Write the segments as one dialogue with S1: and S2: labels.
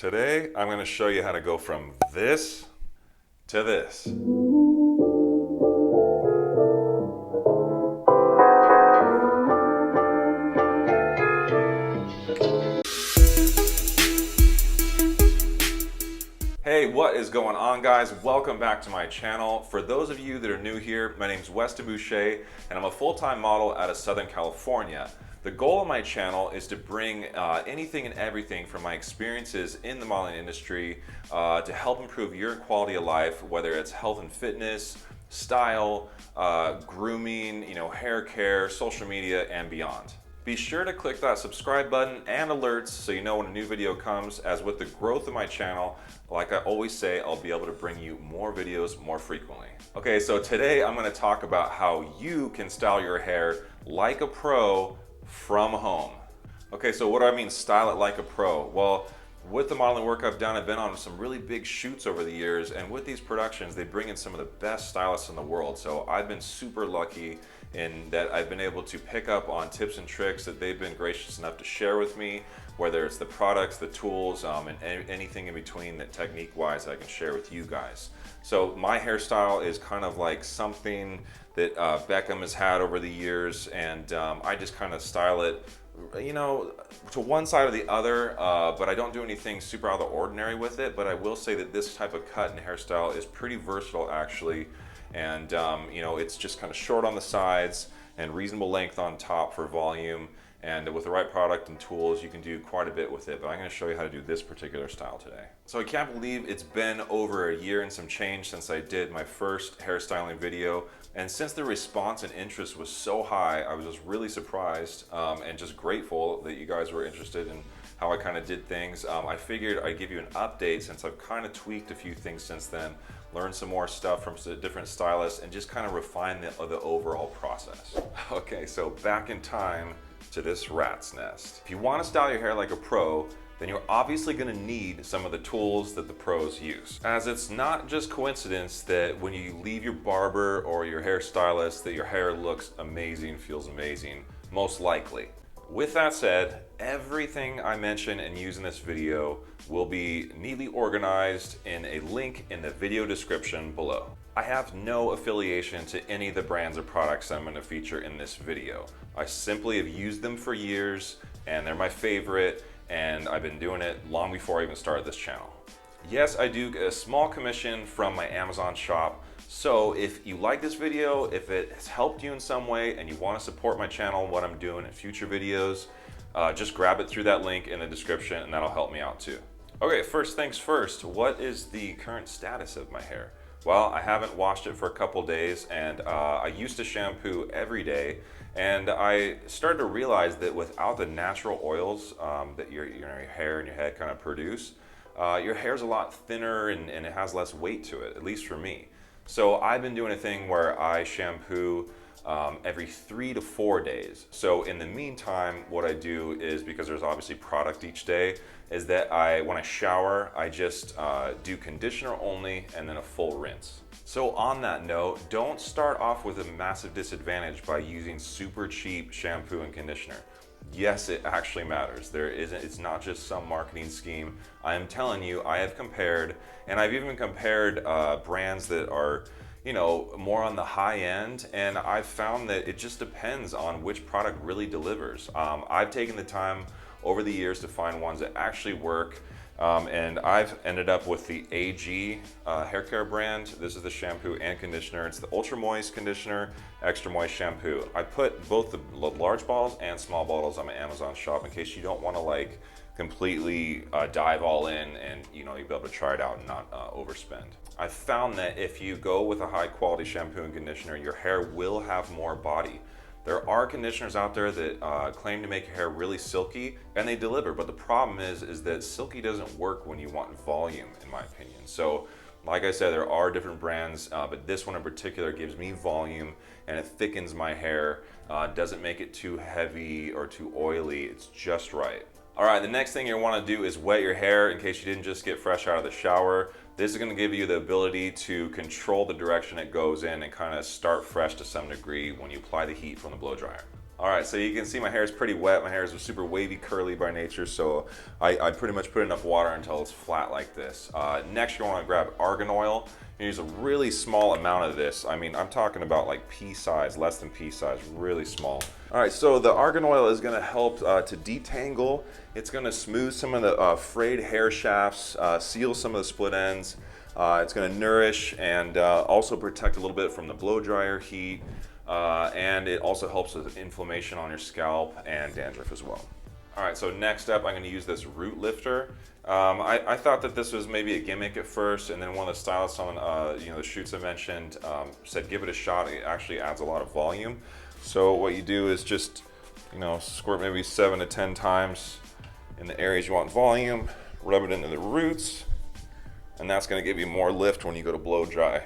S1: Today, I'm going to show you how to go from this to this. Hey, what is going on, guys? Welcome back to my channel. For those of you that are new here, my name is Weston Boucher, and I'm a full-time model out of Southern California. The goal of my channel is to bring anything and everything from my experiences in the modeling industry to help improve your quality of life, whether it's health and fitness, style, grooming, hair care, social media, and beyond. Be sure to click that subscribe button and alerts so you know when a new video comes, as with the growth of my channel, like I always say, I'll be able to bring you more videos more frequently. Okay, so today I'm going to talk about how you can style your hair like a pro from home. Okay, so what do I mean style it like a pro? Well, with the modeling work I've done, I've been on some really big shoots over the years, and with these productions, they bring in some of the best stylists in the world. So I've been super lucky in that I've been able to pick up on tips and tricks that they've been gracious enough to share with me, whether it's the products, the tools, and anything in between that technique-wise I can share with you guys. So my hairstyle is kind of like something that Beckham has had over the years, and I just kind of style it, to one side or the other, but I don't do anything super out of the ordinary with it. But I will say that this type of cut and hairstyle is pretty versatile, actually. And it's just kind of short on the sides and reasonable length on top for volume. And with the right product and tools, you can do quite a bit with it. But I'm going to show you how to do this particular style today. So I can't believe it's been over a year and some change since I did my first hairstyling video. And since the response and interest was so high, I was just really surprised and just grateful that you guys were interested in how I kind of did things. I figured I'd give you an update since I've kind of tweaked a few things since then, learned some more stuff from different stylists, and just kind of refine the overall process. Okay, so back in time to this rat's nest. If you want to style your hair like a pro, then you're obviously going to need some of the tools that the pros use. As it's not just coincidence that when you leave your barber or your hairstylist that your hair looks amazing, feels amazing, most likely. With that said, everything I mention and use in this video will be neatly organized in a link in the video description below. I have no affiliation to any of the brands or products I'm going to feature in this video. I simply have used them for years, and they're my favorite, and I've been doing it long before I even started this channel. Yes, I do get a small commission from my Amazon shop, so if you like this video, if it has helped you in some way and you want to support my channel and what I'm doing in future videos, just grab it through that link in the description and that'll help me out too. Okay, first things first, what is the current status of my hair? Well, I haven't washed it for a couple days, and I used to shampoo every day, and I started to realize that without the natural oils that your hair and your head kind of produce, your hair's a lot thinner and it has less weight to it, at least for me. So I've been doing a thing where I shampoo every 3 to 4 days. So in the meantime, what I do is, because there's obviously product each day, is that when I shower, I just do conditioner only and then a full rinse. So on that note, don't start off with a massive disadvantage by using super cheap shampoo and conditioner. Yes, it actually matters. It's not just some marketing scheme. I am telling you, I have compared, and I've even compared brands that are more on the high end, and I've found that it just depends on which product really delivers. I've taken the time over the years to find ones that actually work, and I've ended up with the AG hair care brand. This is the shampoo and conditioner. It's the ultra moist conditioner, extra moist shampoo. I put both the large bottles and small bottles on my Amazon shop in case you don't want to completely dive all in, and you'll be able to try it out and not overspend. I've found that if you go with a high quality shampoo and conditioner, your hair will have more body. There are conditioners out there that claim to make your hair really silky, and they deliver, but the problem is that silky doesn't work when you want volume, in my opinion. So like I said, there are different brands, but this one in particular gives me volume, and it thickens my hair, doesn't make it too heavy or too oily. It's just right. All right, the next thing you want to do is wet your hair in case you didn't just get fresh out of the shower. This is going to give you the ability to control the direction it goes in and kind of start fresh to some degree when you apply the heat from the blow dryer. All right, so you can see my hair is pretty wet. My hair is super wavy, curly by nature, so I pretty much put enough water until it's flat like this. Next, you're gonna grab argan oil. You use a really small amount of this. I mean, I'm talking about like pea size, less than pea size, really small. All right, so the argan oil is gonna help to detangle. It's gonna smooth some of the frayed hair shafts, seal some of the split ends. It's gonna nourish and also protect a little bit from the blow dryer heat. And it also helps with inflammation on your scalp and dandruff as well. All right, so next up, I'm gonna use this root lifter. I thought that this was maybe a gimmick at first, and then one of the stylists on the shoots I mentioned said give it a shot. It actually adds a lot of volume. So what you do is just, squirt maybe 7 to 10 times in the areas you want volume, rub it into the roots, and that's gonna give you more lift when you go to blow dry.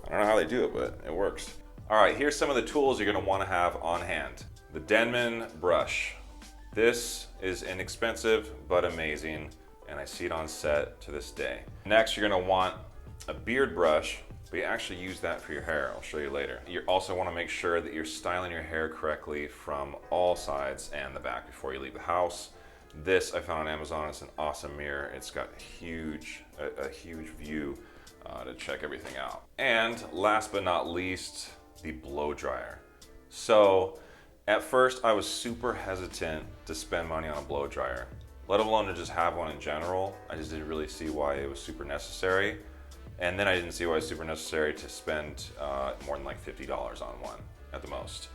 S1: I don't know how they do it, but it works. All right, here's some of the tools you're gonna wanna have on hand. The DENMAN brush. This is inexpensive, but amazing, and I see it on set to this day. Next, you're gonna want a beard brush, but you actually use that for your hair. I'll show you later. You also wanna make sure that you're styling your hair correctly from all sides and the back before you leave the house. This I found on Amazon. It's an awesome mirror. It's got a huge view to check everything out. And last but not least, the blow dryer. So at first I was super hesitant to spend money on a blow dryer, let alone to just have one in general. I just didn't really see why it was super necessary. And then I didn't see why it was super necessary to spend more than like $50 on one at the most.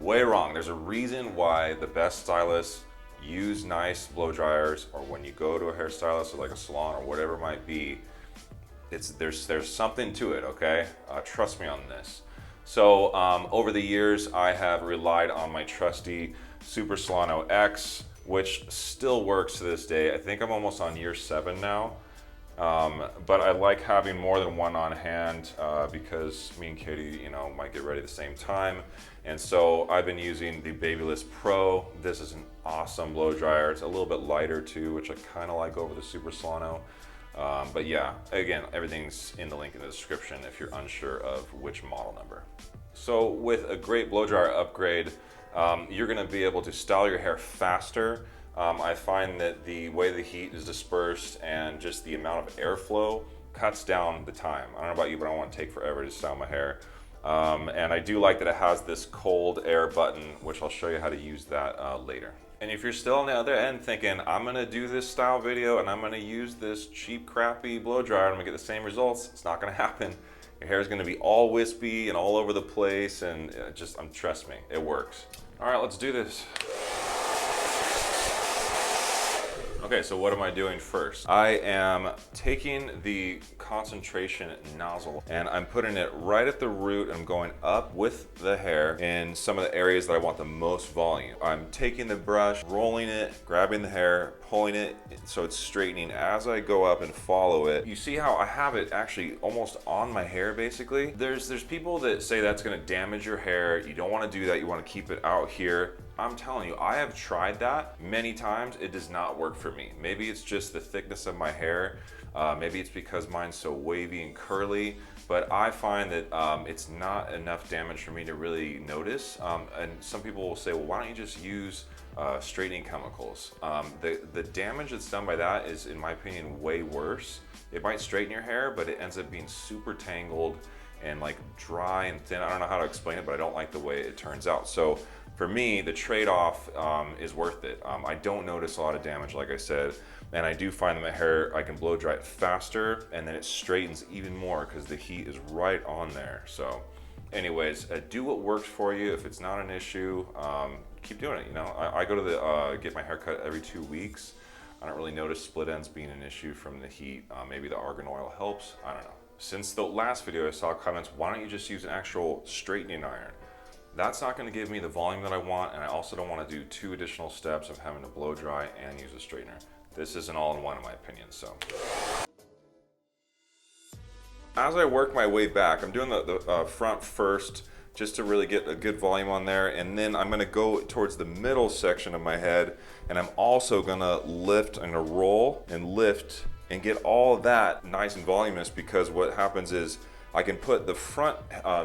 S1: Way wrong. There's a reason why the best stylists use nice blow dryers, or when you go to a hairstylist or like a salon or whatever it might be, there's something to it, okay? Trust me on this. So over the years, I have relied on my trusty Super Solano X, which still works to this day. I think I'm almost on year 7 now. But I like having more than one on hand because me and Katie, might get ready at the same time. And so I've been using the Babyliss Pro. This is an awesome blow dryer. It's a little bit lighter too, which I kind of like over the Super Solano. But yeah, again, everything's in the link in the description if you're unsure of which model number. So with a great blow dryer upgrade, you're gonna be able to style your hair faster. I find that the way the heat is dispersed and just the amount of airflow cuts down the time. I don't know about you, but I don't want to take forever to style my hair. And I do like that it has this cold air button, which I'll show you how to use that later. And if you're still on the other end thinking, I'm gonna do this style video and I'm gonna use this cheap, crappy blow dryer and I'm gonna get the same results, it's not gonna happen. Your hair is gonna be all wispy and all over the place, and trust me, it works. All right, let's do this. Okay, so what am I doing first? I am taking the concentration nozzle and I'm putting it right at the root. I'm going up with the hair in some of the areas that I want the most volume. I'm taking the brush, rolling it, grabbing the hair, pulling it so it's straightening as I go up and follow it. You see how I have it actually almost on my hair basically? There's people that say that's gonna damage your hair. You don't wanna do that, you wanna keep it out here. I'm telling you, I have tried that many times. It does not work for me. Maybe it's just the thickness of my hair. Maybe it's because mine's so wavy and curly, but I find that it's not enough damage for me to really notice. And some people will say, well, why don't you just use straightening chemicals? The damage that's done by that is, in my opinion, way worse. It might straighten your hair, but it ends up being super tangled and like dry and thin. I don't know how to explain it, but I don't like the way it turns out. So for me, the trade-off is worth it. I don't notice a lot of damage, like I said, and I do find that my hair, I can blow dry it faster, and then it straightens even more because the heat is right on there. So anyways, do what works for you. If it's not an issue, keep doing it. I go to get my hair cut every 2 weeks. I don't really notice split ends being an issue from the heat. Maybe the argan oil helps, I don't know. Since the last video I saw comments, why don't you just use an actual straightening iron? That's not gonna give me the volume that I want, and I also don't wanna do 2 additional steps of having to blow dry and use a straightener. This is an all-in-one in my opinion, so. As I work my way back, I'm doing the front first, just to really get a good volume on there, and then I'm gonna go towards the middle section of my head, and I'm also gonna lift, I'm gonna roll and lift and get all of that nice and voluminous, because what happens is I can put the front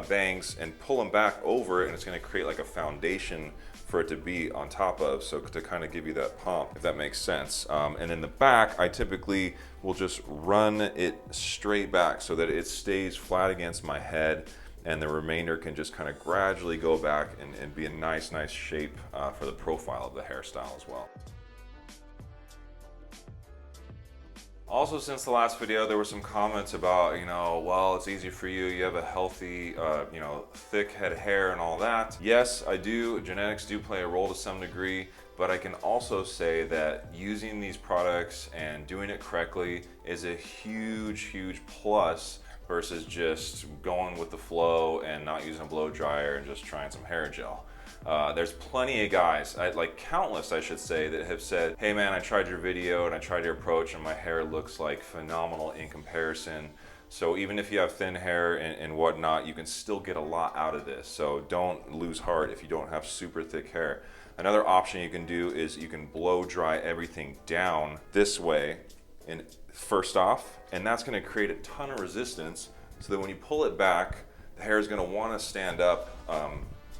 S1: bangs and pull them back over, and it's gonna create like a foundation for it to be on top of, so to kind of give you that pump, if that makes sense. And in the back, I typically will just run it straight back so that it stays flat against my head, and the remainder can just kind of gradually go back and be a nice shape for the profile of the hairstyle as well. Also, since the last video, there were some comments about, you know, well, it's easy for you, you have a healthy, you know, thick head of hair and all that. Yes, I do. Genetics do play a role to some degree, but I can also say that using these products and doing it correctly is a huge plus versus just going with the flow and not using a blow dryer and just trying some hair gel. There's plenty of guys, like countless I should say, that have said, hey man, I tried your video and I tried your approach and my hair looks like phenomenal in comparison. So even if you have thin hair and whatnot, you can still get a lot out of this. So don't lose heart if you don't have super thick hair. Another option you can do is you can blow dry everything down this way and first off, and that's going to create a ton of resistance so that when you pull it back, the hair is going to want to stand up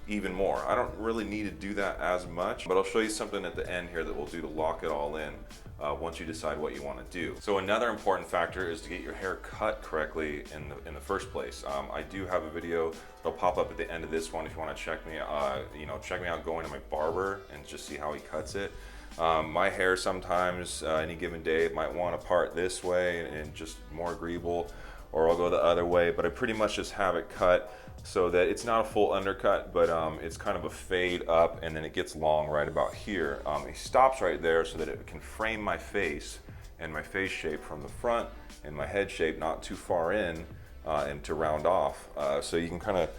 S1: even more. I don't really need to do that as much, but I'll show you something at the end here that we'll do to lock it all in once you decide what you want to do. So another important factor is to get your hair cut correctly in the first place. I do have a video that'll pop up at the end of this one if you want to check me out going to my barber and just see how he cuts it. My hair sometimes any given day might want a part this way and just more agreeable, or I'll go the other way, but I pretty much just have it cut so that it's not a full undercut, but it's kind of a fade up, and then it gets long right about here. It stops right there so that it can frame my face and my face shape from the front and my head shape not too far in and to round off. So you can kind of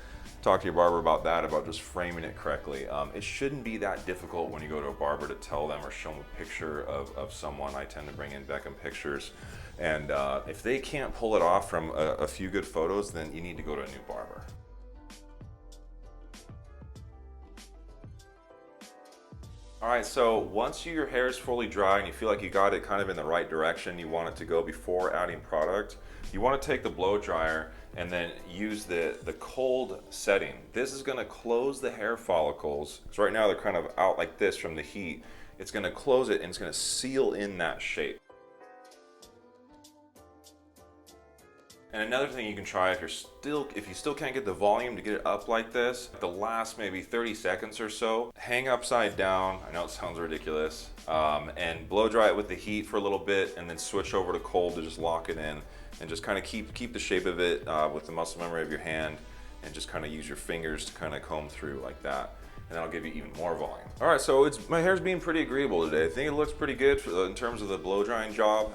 S1: talk to your barber about that, about just framing it correctly. It shouldn't be that difficult when you go to a barber to tell them or show them a picture of someone. I tend to bring in Beckham pictures. And if they can't pull it off from a few good photos, then you need to go to a new barber. All right, so once your hair is fully dry and you feel like you got it kind of in the right direction, you want it to go before adding product, you want to take the blow dryer and then use the cold setting. This is going to close the hair follicles. So right now they're kind of out like this from the heat. It's going to close it and it's going to seal in that shape. And another thing you can try if you still can't get the volume to get it up like this, the last maybe 30 seconds or so, hang upside down. I know it sounds ridiculous, and blow dry it with the heat for a little bit, and then switch over to cold to just lock it in, and just kind of keep the shape of it with the muscle memory of your hand, and just kind of use your fingers to kind of comb through like that. And that'll give you even more volume. All right, so my hair's being pretty agreeable today. I think it looks pretty good in terms of the blow drying job.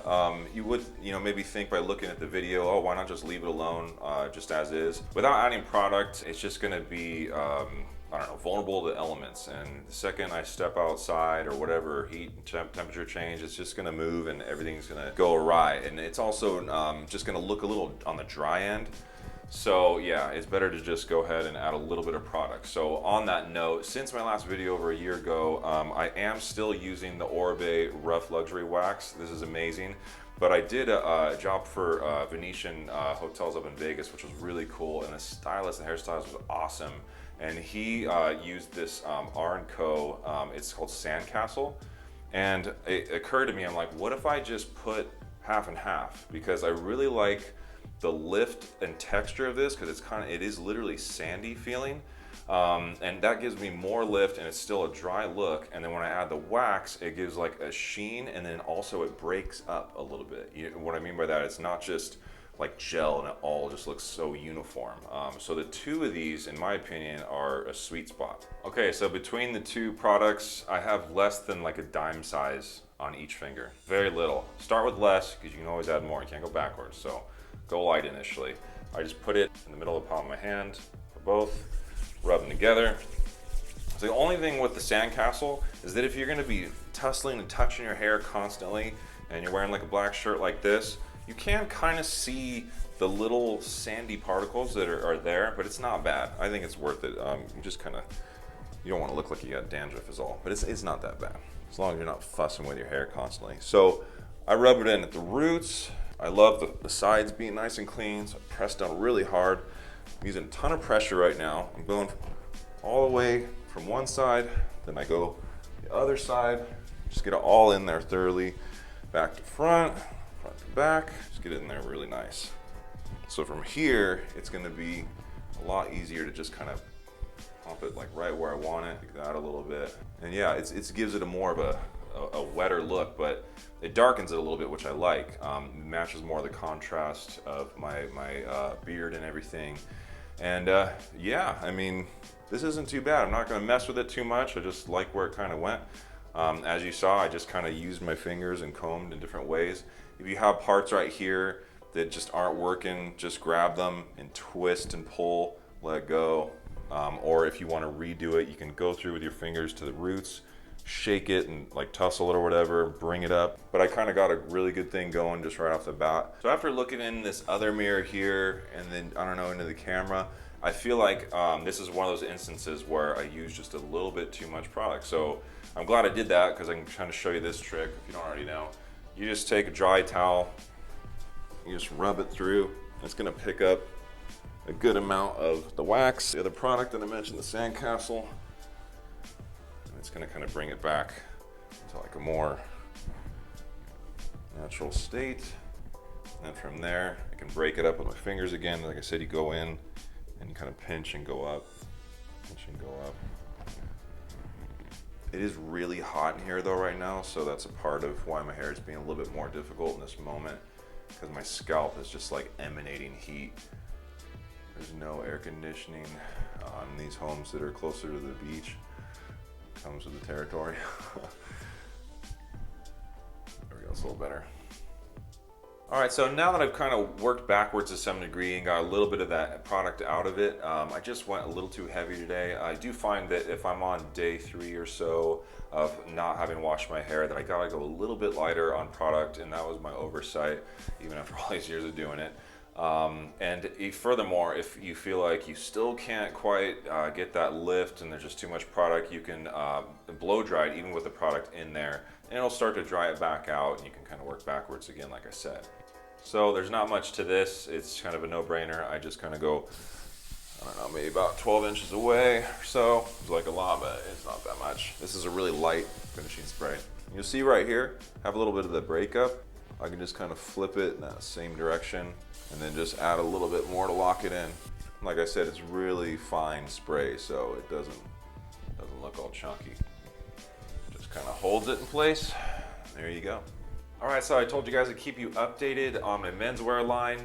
S1: You would, maybe think by looking at the video, oh, why not just leave it alone just as is? Without adding product, it's just gonna be, I don't know, vulnerable to elements. And the second I step outside or whatever, heat and temperature change, it's just gonna move and everything's gonna go awry. And it's also just gonna look a little on the dry end. So yeah, it's better to just go ahead and add a little bit of product. So on that note, since my last video over a year ago, I am still using the Oribe Rough Luxury Wax. This is amazing. But I did a job for Venetian hotels up in Vegas, which was really cool. And the stylist, the hairstylist was awesome. And he used this R&Co, it's called Sandcastle. And it occurred to me, I'm like, what if I just put half and half? Because I really like the lift and texture of this, because it is literally sandy feeling, and that gives me more lift, and it's still a dry look. And then when I add the wax, it gives like a sheen, and then also it breaks up a little bit. What I mean by that, it's not just like gel and it all just looks so uniform. So the two of these, in my opinion, are a sweet spot. Okay, so between the two products, I have less than like a dime size on each finger. Very little. Start with less, because you can always add more. You can't go backwards. So go light initially. I just put it in the middle of the palm of my hand for both, rub them together. So the only thing with the Sandcastle is that if you're gonna be tussling and touching your hair constantly and you're wearing like a black shirt like this, you can kind of see the little sandy particles that are there, but it's not bad. I think it's worth it. You don't want to look like you got dandruff is all, but it's not that bad, as long as you're not fussing with your hair constantly. So I rub it in at the roots. I love the sides being nice and clean, so I press down really hard. I'm using a ton of pressure right now. I'm going all the way from one side Then I go the other side, just get it all in there thoroughly. Back to front, front to back, just get it in there really nice. So from here, it's gonna be a lot easier to just kind of pump it like right where I want it, like that a little bit. And yeah, it gives it a more of a wetter look, but it darkens it a little bit, which I like. Matches more of the contrast of my beard and everything. And yeah, I mean, this isn't too bad. I'm not gonna mess with it too much. I just like where it kind of went. As you saw, I just kind of used my fingers and combed in different ways. If you have parts right here that just aren't working, just grab them and twist and pull, let go. Or if you want to redo it, you can go through with your fingers to the roots, shake it and like tussle it or whatever, bring it up. But I kind of got a really good thing going just right off the bat. So after looking in this other mirror here and then, I don't know, into the camera, I feel like this is one of those instances where I use just a little bit too much product. So I'm glad I did that because I can kind of show you this trick if you don't already know. You just take a dry towel, you just rub it through. It's gonna pick up a good amount of the wax. The other product that I mentioned, the sandcastle, and it's gonna kind of bring it back to like a more natural state. And from there, I can break it up with my fingers again. Like I said, you go in and you kind of pinch and go up, pinch and go up. It is really hot in here though right now, so that's a part of why my hair is being a little bit more difficult in this moment, because my scalp is just like emanating heat. There's no air conditioning in these homes that are closer to the beach. Comes with the territory. There we go, it's a little better. All right, so now that I've kind of worked backwards to some degree and got a little bit of that product out of it, I just went a little too heavy today. I do find that if I'm on day 3 or so of not having washed my hair, that I gotta go a little bit lighter on product, and that was my oversight, even after all these years of doing it. Furthermore, if you feel like you still can't quite get that lift and there's just too much product, you can blow dry it even with the product in there, and it'll start to dry it back out, and you can kind of work backwards again, like I said. So there's not much to this. It's kind of a no-brainer. I just kind of go, I don't know, maybe about 12 inches away or so. It's like a lot, but it's not that much. This is a really light finishing spray. You'll see right here, have a little bit of the breakup. I can just kind of flip it in that same direction and then just add a little bit more to lock it in. Like I said, it's really fine spray, so it doesn't look all chunky. Just kind of holds it in place. There you go. All right, so I told you guys to keep you updated on my menswear line.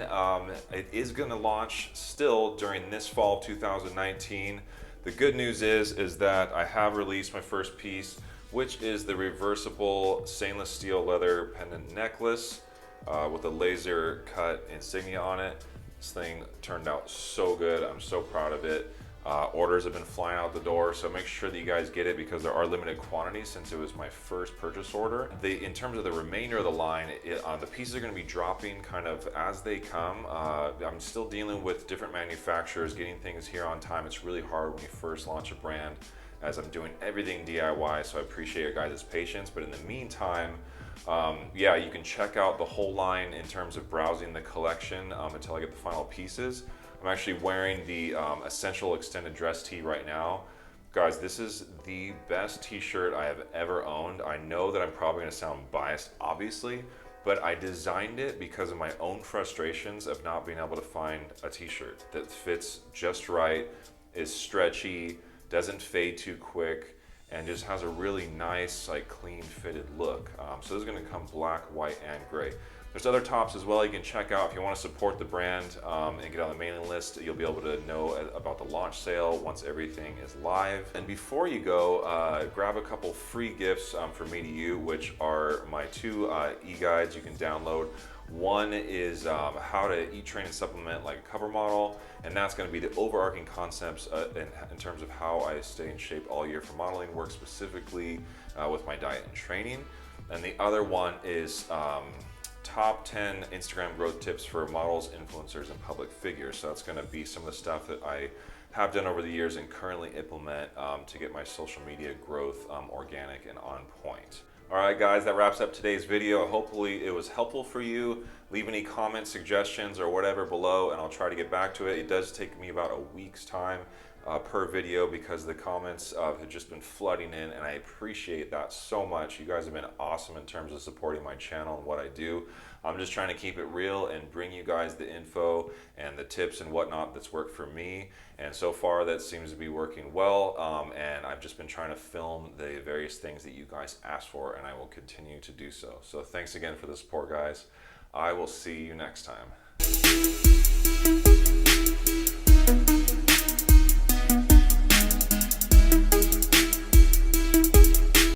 S1: It is gonna launch still during this fall of 2019. The good news is that I have released my first piece, which is the reversible stainless steel leather pendant necklace with a laser cut insignia on it. This thing turned out so good. I'm so proud of it. Orders have been flying out the door, so make sure that you guys get it because there are limited quantities since it was my first purchase order. In terms of the remainder of the line, the pieces are going to be dropping kind of as they come. I'm still dealing with different manufacturers getting things here on time. It's really hard when you first launch a brand, as I'm doing everything DIY, so I appreciate your guys' patience. But in the meantime, yeah, you can check out the whole line in terms of browsing the collection until I get the final pieces. I'm actually wearing the Essential Extended Dress Tee right now. Guys, this is the best t-shirt I have ever owned. I know that I'm probably gonna sound biased, obviously, but I designed it because of my own frustrations of not being able to find a t-shirt that fits just right, is stretchy, doesn't fade too quick, and just has a really nice, like, clean fitted look. So this is gonna come black, white, and gray. There's other tops as well you can check out if you want to support the brand and get on the mailing list. You'll be able to know about the launch sale once everything is live. And before you go, grab a couple free gifts from me to you, which are my 2 e-guides you can download. One is how to eat, train, and supplement like a cover model, and that's going to be the overarching concepts in terms of how I stay in shape all year for modeling work, specifically with my diet and training. And the other one is top 10 Instagram growth tips for models, influencers, and public figures. So that's going to be some of the stuff that I have done over the years and currently implement to get my social media growth organic and on point. All right, guys, that wraps up today's video. Hopefully it was helpful for you. Leave any comments, suggestions, or whatever below, and I'll try to get back to it. It does take me about a week's time per video because the comments have just been flooding in, and I appreciate that so much. You guys have been awesome in terms of supporting my channel and what I do. I'm just trying to keep it real and bring you guys the info and the tips and whatnot that's worked for me, and so far that seems to be working well. And I've just been trying to film the various things that you guys asked for, and I will continue to do so. So thanks again for the support, guys. I will see you next time.